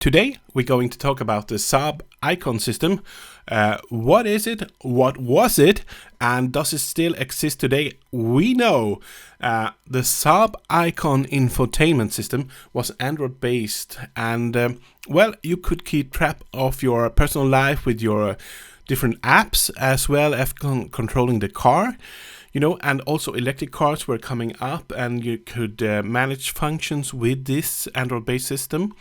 Today we're going to talk about the Saab IQon system. What is it? What was it? And does it still exist today? We know the Saab IQon infotainment system was Android based, and well, you could keep track of your personal life with your different apps as well as controlling the car. You know, and also electric cars were coming up, and you could manage functions with this Android-based system.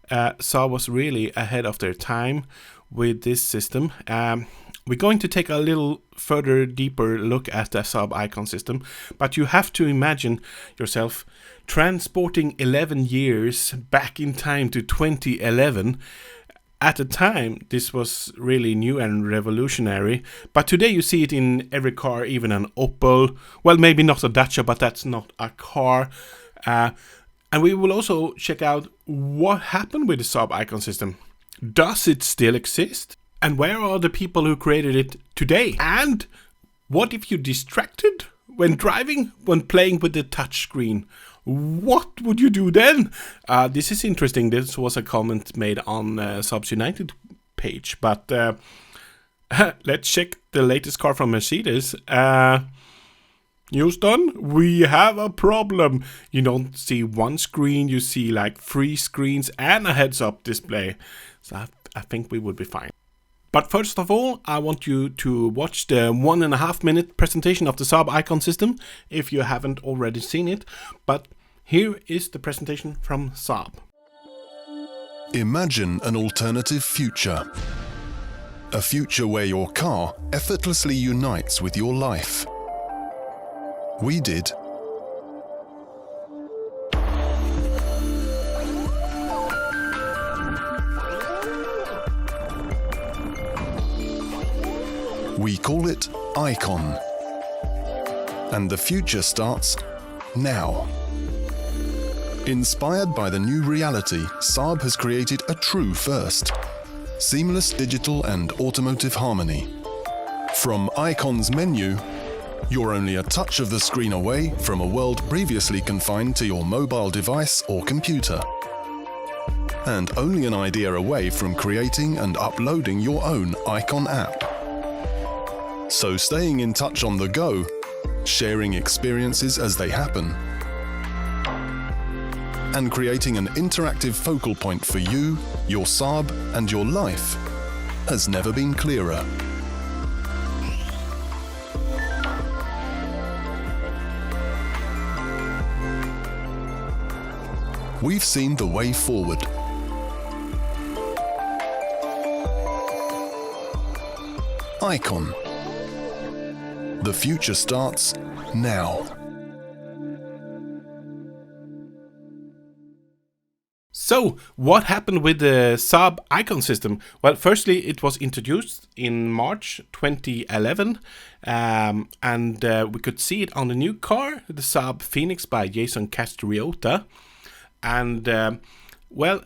Saab was really ahead of their time with this system. We're going to take a little further, deeper look at the Saab IQon system, but you have to imagine yourself transporting 11 years back in time to 2011. At the time, this was really new and revolutionary, but today you see it in every car, even an Opel. Well, maybe not a Dacia, but that's not a car. And we will also check out what happened with the Saab IQon system. Does it still exist? And where are the people who created it today? And what if you're distracted when driving, when playing with the touchscreen? What would you do then? This is interesting. This was a comment made on Saab's United page. But let's check the latest car from Mercedes. Houston, we have a problem. You don't see one screen, you see like 3 screens and a heads-up display. So I think we would be fine. But first of all, I want you to watch the 1.5 minute presentation of the Saab IQon system, if you haven't already seen it. But here is the presentation from Saab. Imagine an alternative future. A future where your car effortlessly unites with your life. We did. We call it IQon. And the future starts now. Inspired by the new reality, Saab has created a true first. Seamless digital and automotive harmony. From IQon's menu, you're only a touch of the screen away from a world previously confined to your mobile device or computer. And only an idea away from creating and uploading your own IQon app. So staying in touch on the go, sharing experiences as they happen, and creating an interactive focal point for you, your Saab, and your life has never been clearer. We've seen the way forward. IQon. The future starts now. So, what happened with the Saab IQon system? Well, firstly, it was introduced in March 2011, and we could see it on the new car, the Saab Phoenix by Jason Castriota. And well,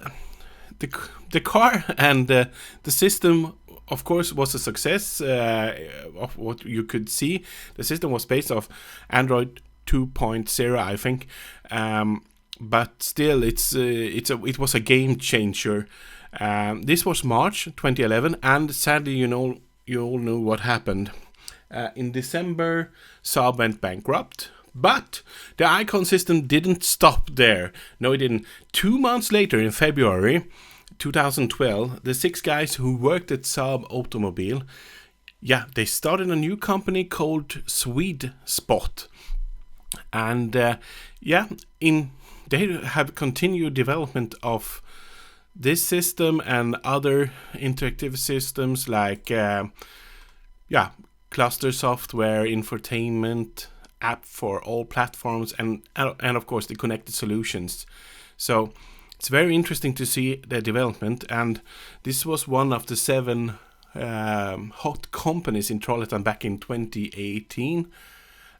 the car and the system, of course, was a success of what you could see. The system was based off Android 2.0, I think, but still, it was a game changer. This was March 2011, and sadly, you all know what happened. In December, Saab went bankrupt. But the IQon system didn't stop there. No, it didn't. 2 months later, in February 2012, the 6 guys who worked at Saab Automobile, they started a new company called Swedspot. And they have continued development of this system and other interactive systems like cluster software, infotainment, app for all platforms, and of course the connected solutions. So it's very interesting to see the development, and this was one of the 7 hot companies in Trollhättan back in 2018.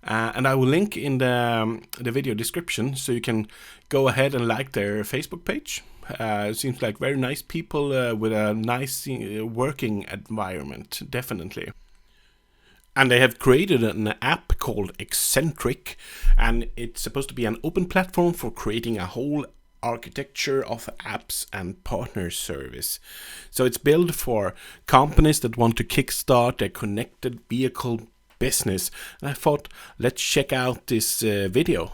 And I will link in the video description, so you can go ahead and like their Facebook page. It seems like very nice people with a nice working environment, definitely. And they have created an app called Ezentric, and it's supposed to be an open platform for creating a whole architecture of apps and partner service. So it's built for companies that want to kickstart their connected vehicle business. And I thought, let's check out this video.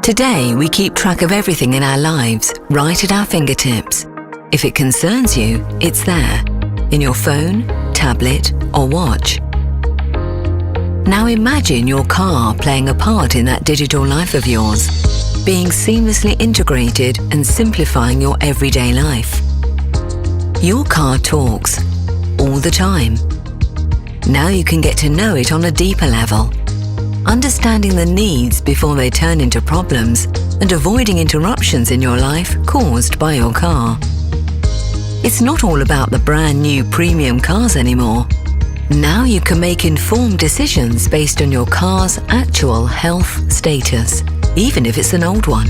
Today, we keep track of everything in our lives right at our fingertips. If it concerns you, it's there, in your phone, tablet, or watch. Now imagine your car playing a part in that digital life of yours, being seamlessly integrated and simplifying your everyday life. Your car talks all the time. Now you can get to know it on a deeper level, understanding the needs before they turn into problems and avoiding interruptions in your life caused by your car. It's not all about the brand new premium cars anymore. Now you can make informed decisions based on your car's actual health status, even if it's an old one.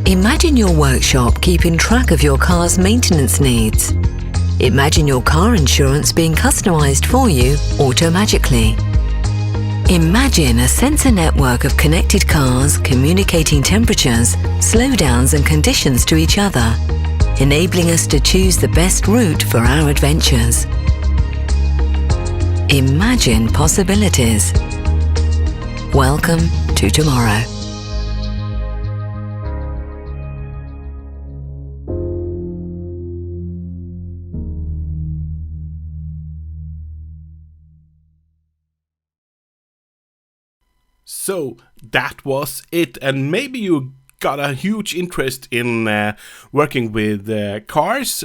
Imagine your workshop keeping track of your car's maintenance needs. Imagine your car insurance being customized for you automagically. Imagine a sensor network of connected cars communicating temperatures, slowdowns and conditions to each other, enabling us to choose the best route for our adventures. Imagine possibilities. Welcome to tomorrow. So that was it, and maybe you got a huge interest in working with cars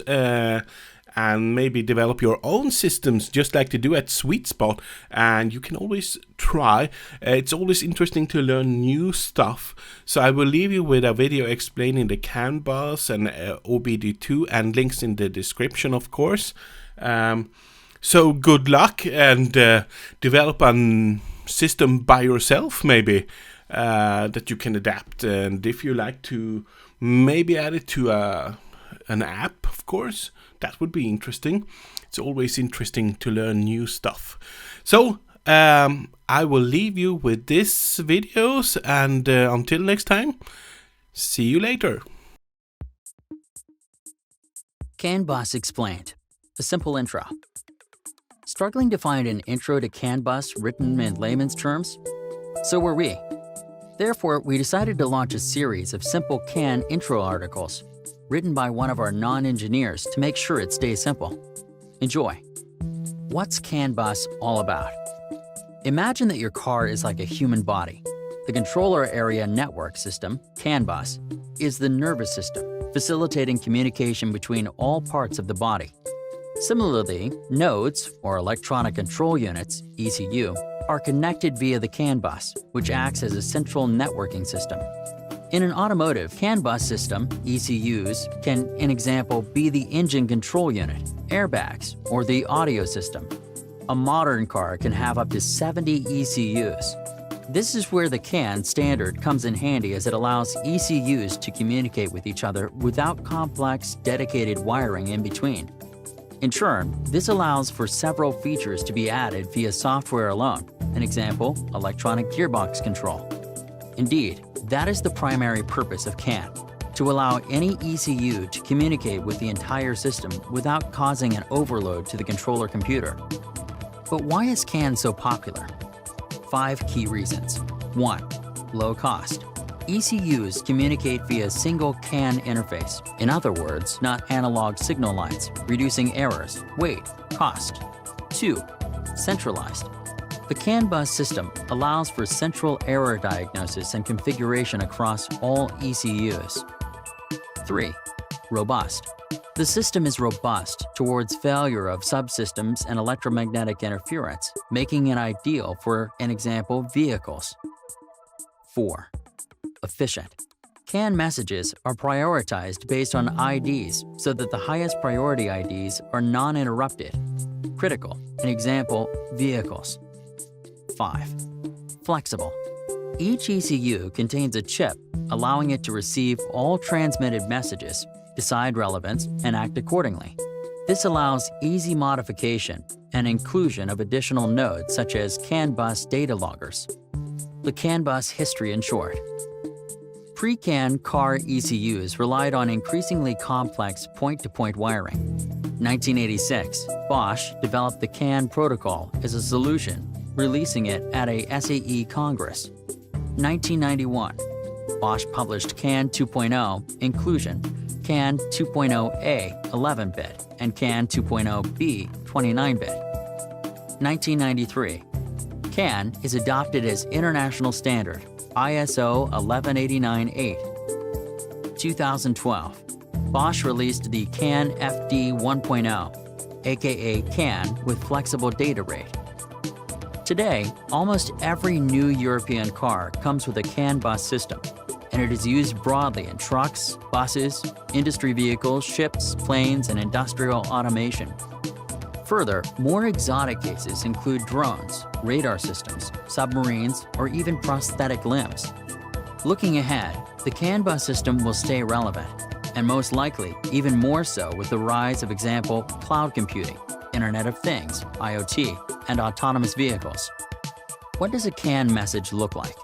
and maybe develop your own systems just like they do at Swedspot, and you can always try. It's always interesting to learn new stuff, so I will leave you with a video explaining the CAN bus and OBD2 and links in the description, of course. So good luck and develop a system by yourself, maybe that you can adapt, and if you like to maybe add it to an app, of course, that would be interesting. It's always interesting to learn new stuff. So I will leave you with this videos, and until next time, see you later. CAN bus explained. A simple intro. Struggling to find an intro to CAN bus written in layman's terms? So were we. Therefore, we decided to launch a series of simple CAN intro articles written by one of our non-engineers to make sure it stays simple. Enjoy. What's CAN bus all about? Imagine that your car is like a human body. The controller area network system, CAN bus, is the nervous system, facilitating communication between all parts of the body. Similarly, nodes, or electronic control units, ECU, are connected via the CAN bus, which acts as a central networking system. In an automotive CAN bus system, ECUs can, in example, be the engine control unit, airbags, or the audio system. A modern car can have up to 70 ECUs. This is where the CAN standard comes in handy, as it allows ECUs to communicate with each other without complex, dedicated wiring in between. In turn, this allows for several features to be added via software alone, an example, electronic gearbox control. Indeed, that is the primary purpose of CAN, to allow any ECU to communicate with the entire system without causing an overload to the controller computer. But why is CAN so popular? 5 key reasons. 1. Low cost. ECUs communicate via a single CAN interface, in other words, not analog signal lines, reducing errors, weight, cost. 2. Centralized. The CAN bus system allows for central error diagnosis and configuration across all ECUs. 3. Robust. The system is robust towards failure of subsystems and electromagnetic interference, making it ideal for, an example, vehicles. 4. Efficient. CAN messages are prioritized based on IDs so that the highest priority IDs are non-interrupted. Critical. An example, vehicles. 5. Flexible. Each ECU contains a chip, allowing it to receive all transmitted messages, decide relevance, and act accordingly. This allows easy modification and inclusion of additional nodes such as CAN bus data loggers. The CAN bus history in short. Pre-CAN car ECUs relied on increasingly complex point-to-point wiring. 1986, Bosch developed the CAN protocol as a solution, releasing it at a SAE Congress. 1991, Bosch published CAN 2.0 Inclusion, CAN 2.0A 11-bit, and CAN 2.0B 29-bit. 1993, CAN is adopted as international standard, ISO 11898. 2012, Bosch released the CAN FD 1.0, aka CAN with flexible data rate. Today, almost every new European car comes with a CAN bus system, and it is used broadly in trucks, buses, industry vehicles, ships, planes, and industrial automation. Further, more exotic cases include drones, radar systems, submarines, or even prosthetic limbs. Looking ahead, the CAN bus system will stay relevant, and most likely even more so with the rise of example cloud computing, Internet of Things, IoT, and autonomous vehicles. What does a CAN message look like?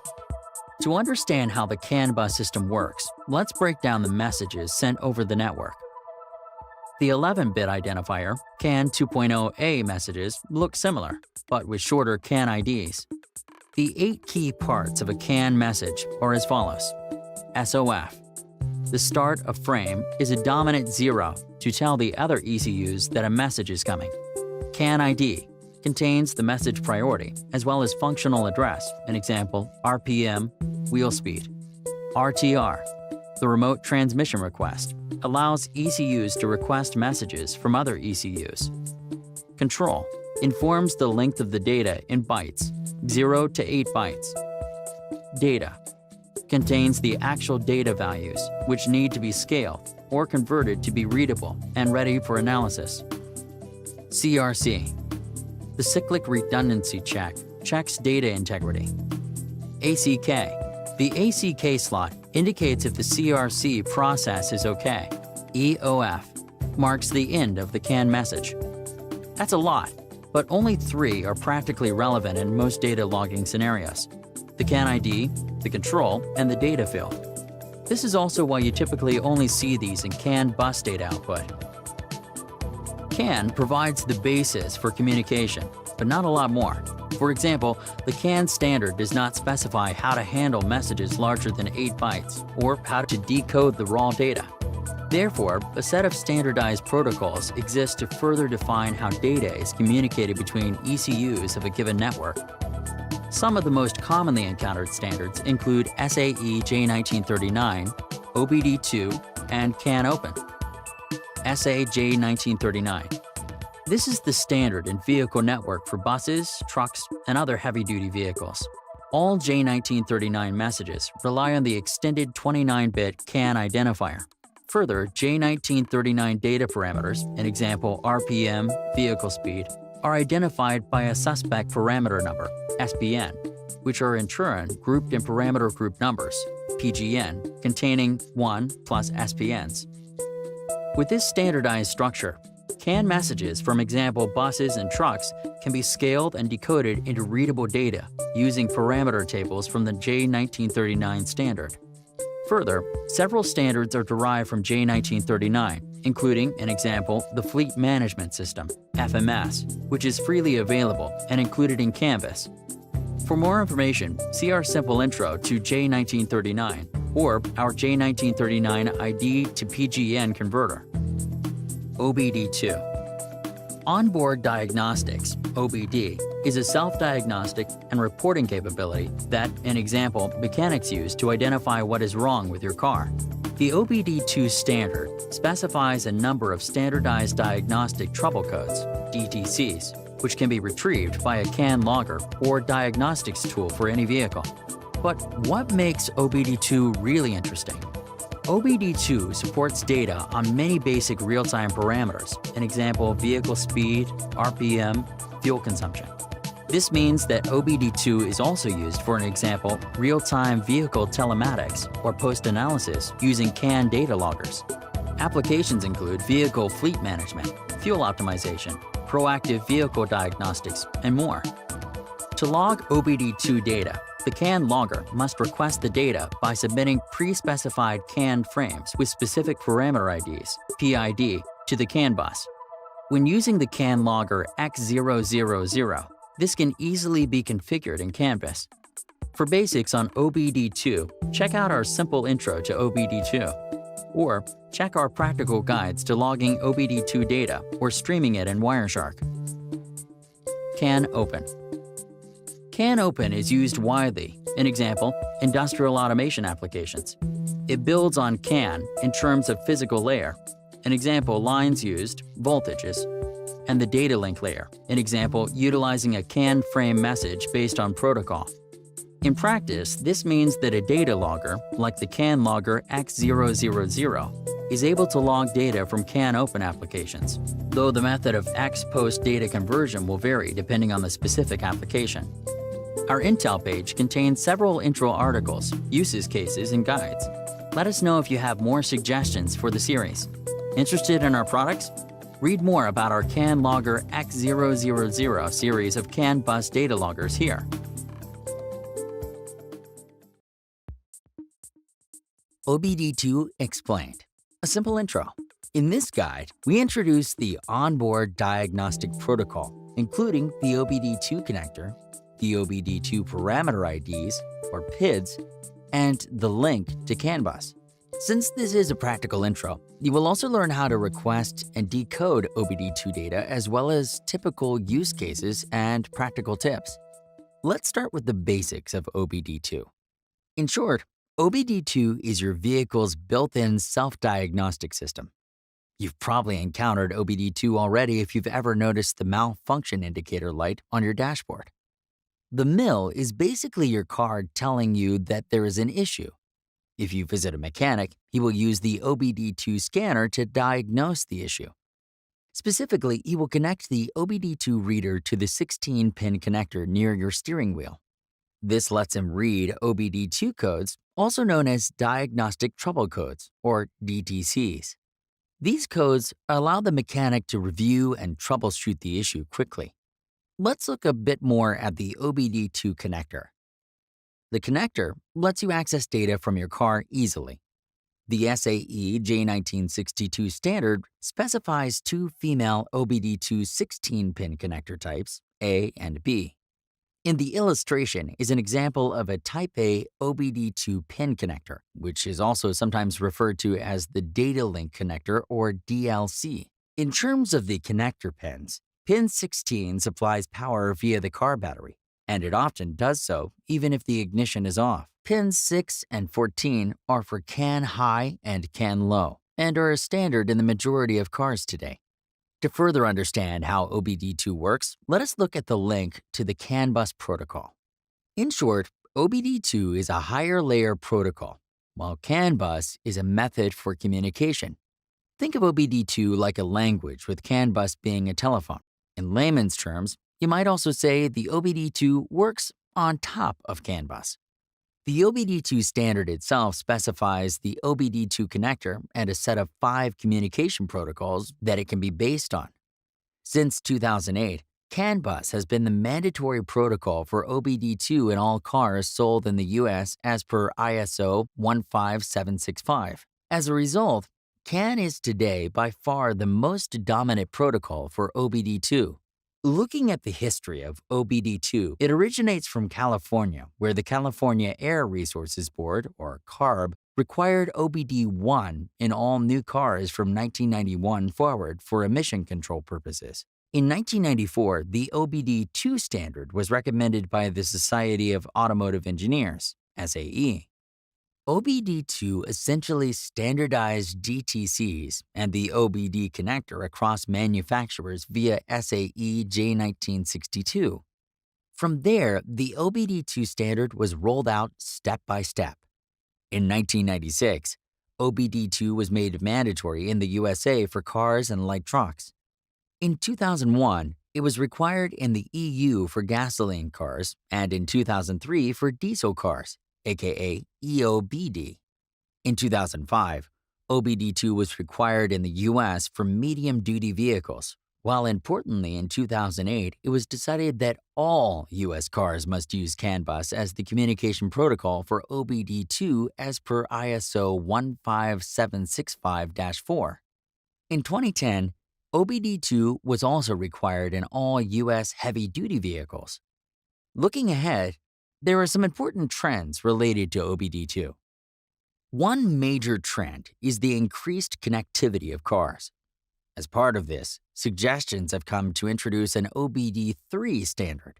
To understand how the CAN bus system works, let's break down the messages sent over the network. The 11-bit identifier, CAN 2.0A messages, look similar, but with shorter CAN IDs. The 8 key parts of a CAN message are as follows. SOF. The start of frame is a dominant 0 to tell the other ECUs that a message is coming. CAN ID contains the message priority as well as functional address, an example, RPM, wheel speed. RTR, the remote transmission request, allows ECUs to request messages from other ECUs. Control informs the length of the data in bytes, 0 to 8 bytes. Data contains the actual data values, which need to be scaled or converted to be readable and ready for analysis. CRC, the cyclic redundancy check, checks data integrity. ACK, the ACK slot indicates if the CRC process is okay. EOF marks the end of the CAN message. That's a lot, but only 3 are practically relevant in most data logging scenarios: the CAN ID, the control, and the data field. This is also why you typically only see these in CAN bus data output. CAN provides the basis for communication, but not a lot more. For example, the CAN standard does not specify how to handle messages larger than 8 bytes or how to decode the raw data. Therefore, a set of standardized protocols exists to further define how data is communicated between ECUs of a given network. Some of the most commonly encountered standards include SAE J1939, OBD2, and CAN Open. SA J1939. This is the standard in vehicle network for buses, trucks, and other heavy-duty vehicles. All J1939 messages rely on the extended 29-bit CAN identifier. Further, J1939 data parameters, an example RPM, vehicle speed, are identified by a suspect parameter number, SPN, which are in turn grouped in parameter group numbers, PGN, containing 1 plus SPNs. With this standardized structure, CAN messages from example buses and trucks can be scaled and decoded into readable data using parameter tables from the J1939 standard. Further, several standards are derived from J1939, including, an example, the Fleet Management System, FMS, which is freely available and included in Canvas. For more information, see our simple intro to J1939 or our J1939 ID to PGN converter. OBD2. Onboard Diagnostics, OBD, is a self-diagnostic and reporting capability that, an example, mechanics use to identify what is wrong with your car. The OBD2 standard specifies a number of standardized diagnostic trouble codes, DTCs, which can be retrieved by a CAN logger or diagnostics tool for any vehicle. But what makes OBD2 really interesting? OBD2 supports data on many basic real-time parameters, an example, vehicle speed, RPM, fuel consumption. This means that OBD2 is also used for an example, real-time vehicle telematics or post-analysis using CAN data loggers. Applications include vehicle fleet management, fuel optimization, proactive vehicle diagnostics, and more. To log OBD2 data, the CAN logger must request the data by submitting pre-specified CAN frames with specific parameter IDs, PID, to the CAN bus. When using the CAN logger X000, this can easily be configured in Canvas. For basics on OBD2, check out our simple intro to OBD2, or check our practical guides to logging OBD2 data or streaming it in Wireshark. CAN Open. CAN Open is used widely, an example, industrial automation applications. It builds on CAN in terms of physical layer, an example, lines used, voltages, and the data link layer, an example, utilizing a CAN frame message based on protocol. In practice, this means that a data logger, like the CAN logger X000, is able to log data from CAN Open applications, though the method of X-post data conversion will vary depending on the specific application. Our Intel page contains several intro articles, uses cases, and guides. Let us know if you have more suggestions for the series. Interested in our products? Read more about our CAN logger X000 series of CAN bus data loggers here. OBD2 Explained. A simple intro. In this guide, we introduce the onboard diagnostic protocol, including the OBD2 connector, the OBD2 parameter IDs, or PIDs, and the link to CAN bus. Since this is a practical intro, you will also learn how to request and decode OBD2 data as well as typical use cases and practical tips. Let's start with the basics of OBD2. In short, OBD2 is your vehicle's built-in self-diagnostic system. You've probably encountered OBD2 already if you've ever noticed the malfunction indicator light on your dashboard. The MIL is basically your card telling you that there is an issue. If you visit a mechanic, he will use the OBD2 scanner to diagnose the issue. Specifically, he will connect the OBD2 reader to the 16-pin connector near your steering wheel. This lets him read OBD2 codes, also known as Diagnostic Trouble Codes, or DTCs. These codes allow the mechanic to review and troubleshoot the issue quickly. Let's look a bit more at the OBD2 connector. The connector lets you access data from your car easily. The SAE J1962 standard specifies two female OBD2 16-pin connector types, A and B. In the illustration is an example of a Type A OBD2 pin connector, which is also sometimes referred to as the data link connector or DLC. In terms of the connector pins, pin 16 supplies power via the car battery, and it often does so even if the ignition is off. Pins 6 and 14 are for CAN high and CAN low, and are a standard in the majority of cars today. To further understand how OBD2 works, let us look at the link to the CAN bus protocol. In short, OBD2 is a higher layer protocol, while CAN bus is a method for communication. Think of OBD2 like a language, with CAN bus being a telephone. In layman's terms, you might also say the OBD2 works on top of CAN bus. The OBD2 standard itself specifies the OBD2 connector and a set of 5 communication protocols that it can be based on. Since 2008, CAN bus has been the mandatory protocol for OBD2 in all cars sold in the US as per ISO 15765. As a result, CAN is today by far the most dominant protocol for OBD2. Looking at the history of OBD2, it originates from California, where the California Air Resources Board, or CARB, required OBD1 in all new cars from 1991 forward for emission control purposes. In 1994, the OBD2 standard was recommended by the Society of Automotive Engineers, SAE. OBD2 essentially standardized DTCs and the OBD connector across manufacturers via SAE J1962. From there, the OBD2 standard was rolled out step by step. In 1996, OBD2 was made mandatory in the USA for cars and light trucks. In 2001, it was required in the EU for gasoline cars, and in 2003 for diesel cars, aka EOBD. In 2005, OBD2 was required in the US for medium-duty vehicles, While importantly, in 2008, it was decided that all U.S. cars must use CAN bus as the communication protocol for OBD2 as per ISO 15765-4. In 2010, OBD2 was also required in all U.S. heavy-duty vehicles. Looking ahead, there are some important trends related to OBD2. One major trend is the increased connectivity of cars. As part of this, suggestions have come to introduce an OBD3 standard,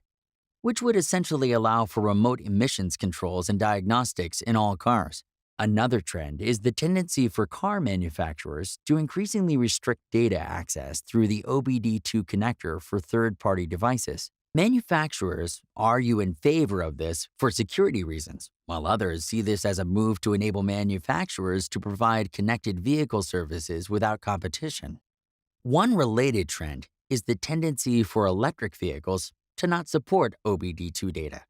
which would essentially allow for remote emissions controls and diagnostics in all cars. Another trend is the tendency for car manufacturers to increasingly restrict data access through the OBD2 connector for third-party devices. Manufacturers argue in favor of this for security reasons, while others see this as a move to enable manufacturers to provide connected vehicle services without competition. One related trend is the tendency for electric vehicles to not support OBD2 data,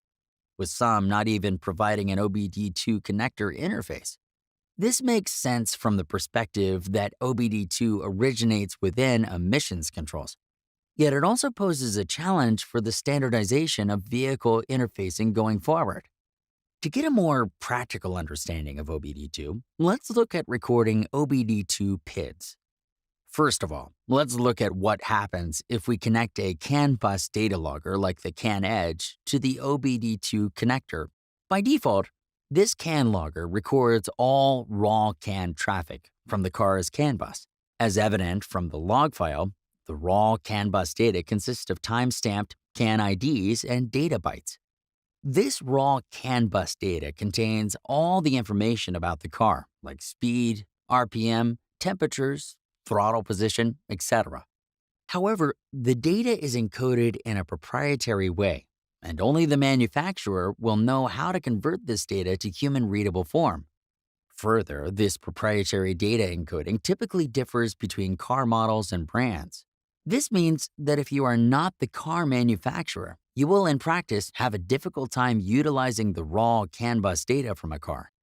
with some not even providing an OBD2 connector interface. This makes sense from the perspective that OBD2 originates within emissions controls. Yet it also poses a challenge for the standardization of vehicle interfacing going forward. To get a more practical understanding of OBD2, let's look at recording OBD2 PIDs. First of all, let's look at what happens if we connect a CAN bus data logger like the CAN Edge to the OBD2 connector. By default, this CAN logger records all raw CAN traffic from the car's CAN bus. As evident from the log file, the raw CAN bus data consists of time-stamped CAN IDs and data bytes. This raw CAN bus data contains all the information about the car, like speed, RPM, temperatures, throttle position, etc. However, the data is encoded in a proprietary way, and only the manufacturer will know how to convert this data to human-readable form. Further, this proprietary data encoding typically differs between car models and brands. This means that if you are not the car manufacturer, you will in practice have a difficult time utilizing the raw CAN bus data from a car.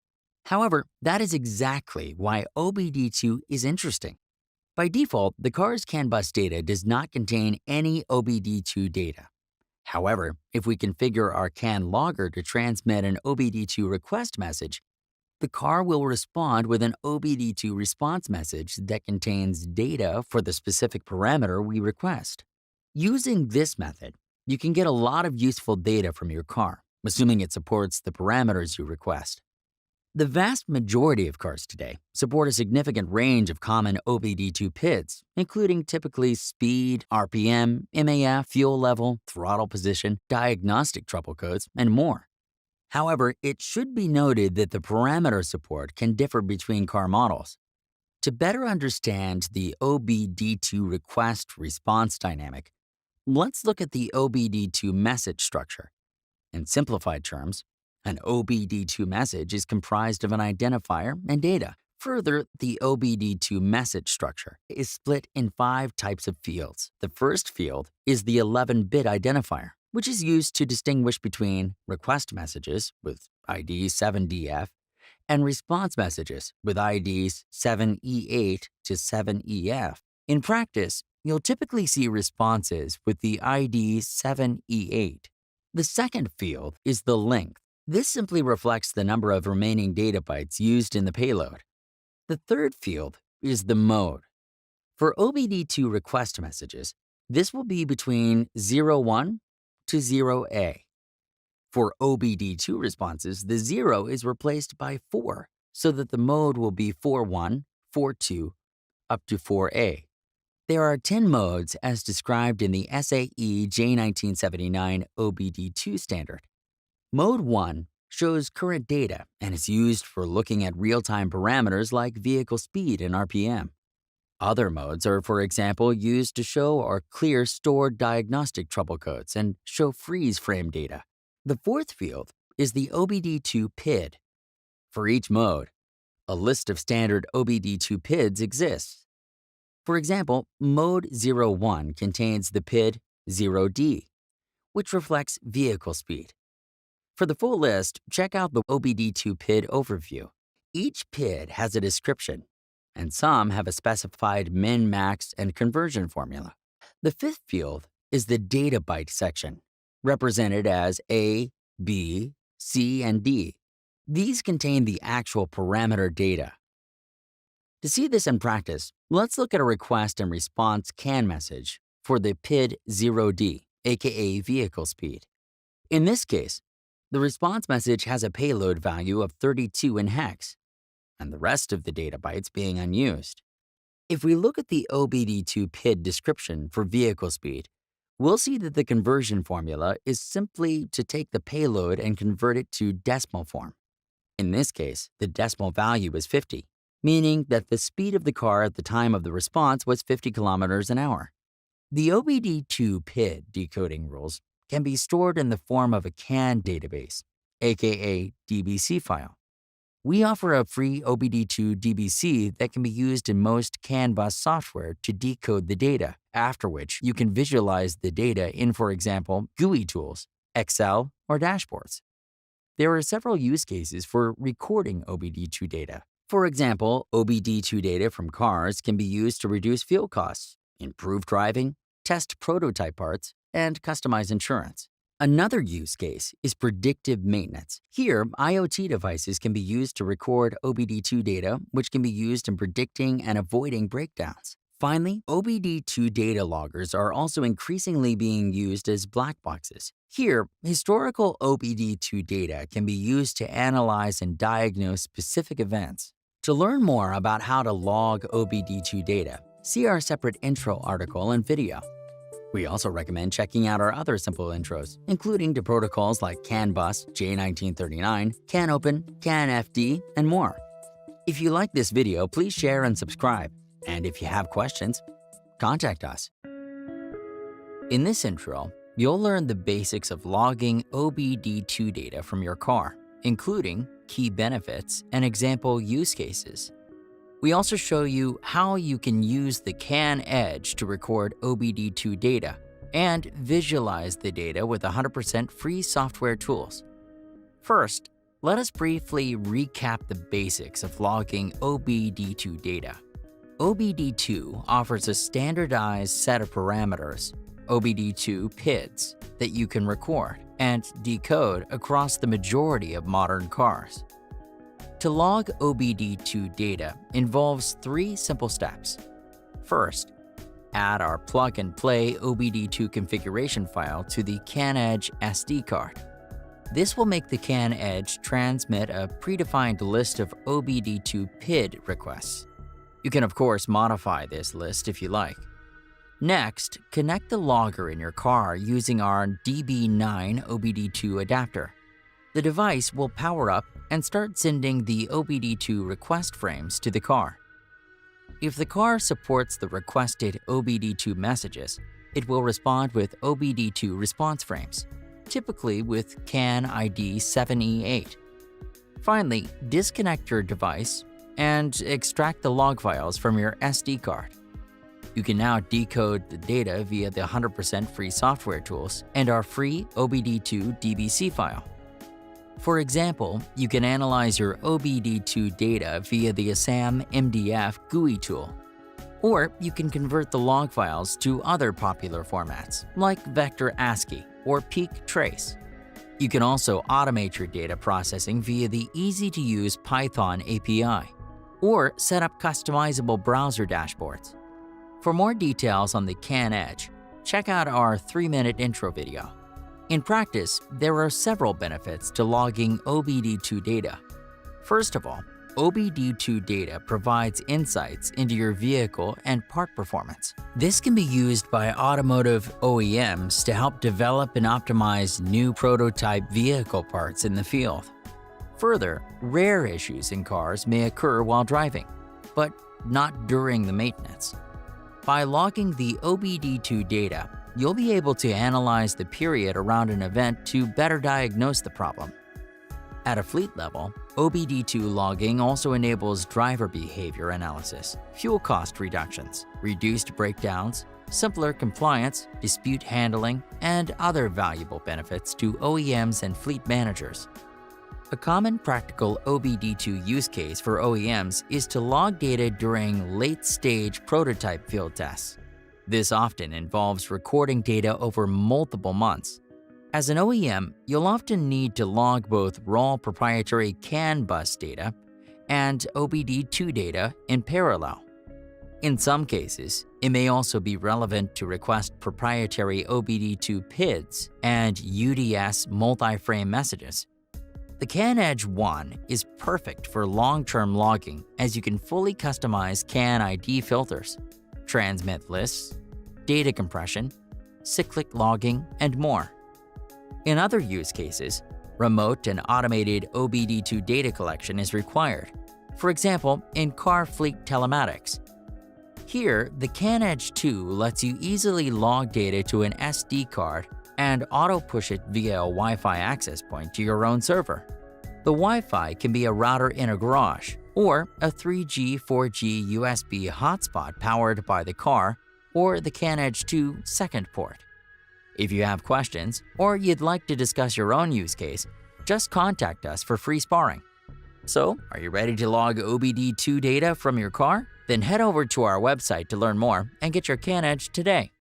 However, that is exactly why OBD2 is interesting. By default, the car's CAN bus data does not contain any OBD2 data. However, if we configure our CAN logger to transmit an OBD2 request message, the car will respond with an OBD2 response message that contains data for the specific parameter we request. Using this method, you can get a lot of useful data from your car, assuming it supports the parameters you request. The vast majority of cars today support a significant range of common OBD2 PIDs, including typically speed, RPM, MAF, fuel level, throttle position, diagnostic trouble codes, and more. However, it should be noted that the parameter support can differ between car models. To better understand the OBD2 request-response dynamic, let's look at the OBD2 message structure. In simplified terms, an OBD2 message is comprised of an identifier and data. Further, the OBD2 message structure is split in 5 types of fields. The first field is the 11-bit identifier, which is used to distinguish between request messages with ID 7DF and response messages with IDs 7E8 to 7EF. In practice, you'll typically see responses with the ID 7E8. The second field is the length. This simply reflects the number of remaining data bytes used in the payload. The third field is the mode. For OBD2 request messages, this will be between 01 to 0A. For OBD2 responses, the 0 is replaced by 4, so that the mode will be 41, 42, up to 4A. There are 10 modes as described in the SAE J1979 OBD2 standard. Mode 1 shows current data and is used for looking at real-time parameters like vehicle speed and RPM. Other modes are, for example, used to show or clear stored diagnostic trouble codes and show freeze frame data. The fourth field is the OBD2 PID. For each mode, a list of standard OBD2 PIDs exists. For example, Mode 01 contains the PID 0D, which reflects vehicle speed. For the full list, check out the OBD2 PID overview. Each PID has a description, and some have a specified min, max, and conversion formula. The fifth field is the data byte section, represented as A, B, C, and D. These contain the actual parameter data. To see this in practice, let's look at a request and response CAN message for the PID 0D, aka vehicle speed. In this case, the response message has a payload value of 32 in hex, and the rest of the data bytes being unused. If we look at the OBD2 PID description for vehicle speed, we'll see that the conversion formula is simply to take the payload and convert it to decimal form. In this case, the decimal value is 50, meaning that the speed of the car at the time of the response was 50 kilometers an hour. The OBD2 PID decoding rules can be stored in the form of a CAN database, aka DBC file. We offer a free OBD2 DBC that can be used in most CAN bus software to decode the data, after which you can visualize the data in, for example, GUI tools, Excel, or dashboards. There are several use cases for recording OBD2 data. For example, OBD2 data from cars can be used to reduce fuel costs, improve driving, test prototype parts, and customize insurance. Another use case is predictive maintenance. Here, IoT devices can be used to record OBD2 data, which can be used in predicting and avoiding breakdowns. Finally, OBD2 data loggers are also increasingly being used as black boxes. Here, historical OBD2 data can be used to analyze and diagnose specific events. To learn more about how to log OBD2 data, see our separate intro article and video. We also recommend checking out our other simple intros, including to protocols like CAN bus, J1939, CAN open, CAN FD, and more. If you like this video, please share and subscribe. And if you have questions, contact us. In this intro, you'll learn the basics of logging OBD2 data from your car, including key benefits and example use cases. We also show you how you can use the CAN Edge to record OBD2 data and visualize the data with 100% free software tools. First, let us briefly recap the basics of logging OBD2 data. OBD2 offers a standardized set of parameters, OBD2 PIDs, that you can record and decode across the majority of modern cars. To log OBD2 data involves 3 simple steps. First, add our plug-and-play OBD2 configuration file to the CAN Edge SD card. This will make the CAN Edge transmit a predefined list of OBD2 PID requests. You can of course modify this list if you like. Next, connect the logger in your car using our DB9 OBD2 adapter. The device will power up and start sending the OBD2 request frames to the car. If the car supports the requested OBD2 messages, it will respond with OBD2 response frames, typically with CAN ID 7E8. Finally, disconnect your device and extract the log files from your SD card. You can now decode the data via the 100% free software tools and our free OBD2 DBC file. For example, you can analyze your OBD2 data via the Asam MDF GUI tool. Or you can convert the log files to other popular formats, like vector ASCII or peak trace. You can also automate your data processing via the easy-to-use Python API, or set up customizable browser dashboards. For more details on the CAN Edge, check out our 3-minute intro video. In practice, there are several benefits to logging OBD2 data. First of all, OBD2 data provides insights into your vehicle and part performance. This can be used by automotive OEMs to help develop and optimize new prototype vehicle parts in the field. Further, rare issues in cars may occur while driving, but not during the maintenance. By logging the OBD2 data, you'll be able to analyze the period around an event to better diagnose the problem. At a fleet level, OBD2 logging also enables driver behavior analysis, fuel cost reductions, reduced breakdowns, simpler compliance, dispute handling, and other valuable benefits to OEMs and fleet managers. A common practical OBD2 use case for OEMs is to log data during late-stage prototype field tests. This often involves recording data over multiple months. As an OEM, you'll often need to log both raw proprietary CAN bus data and OBD2 data in parallel. In some cases, it may also be relevant to request proprietary OBD2 PIDs and UDS multi-frame messages. The CAN Edge 1 is perfect for long-term logging as you can fully customize CAN ID filters, transmit lists, data compression, cyclic logging, and more. In other use cases, remote and automated OBD2 data collection is required, for example, in car fleet telematics. Here, the CAN Edge 2 lets you easily log data to an SD card and auto-push it via a Wi-Fi access point to your own server. The Wi-Fi can be a router in a garage or a 3G, 4G USB hotspot powered by the car or the CAN Edge 2 second port. If you have questions or you'd like to discuss your own use case, just contact us for free sparring. So, are you ready to log OBD2 data from your car? Then head over to our website to learn more and get your CAN Edge today.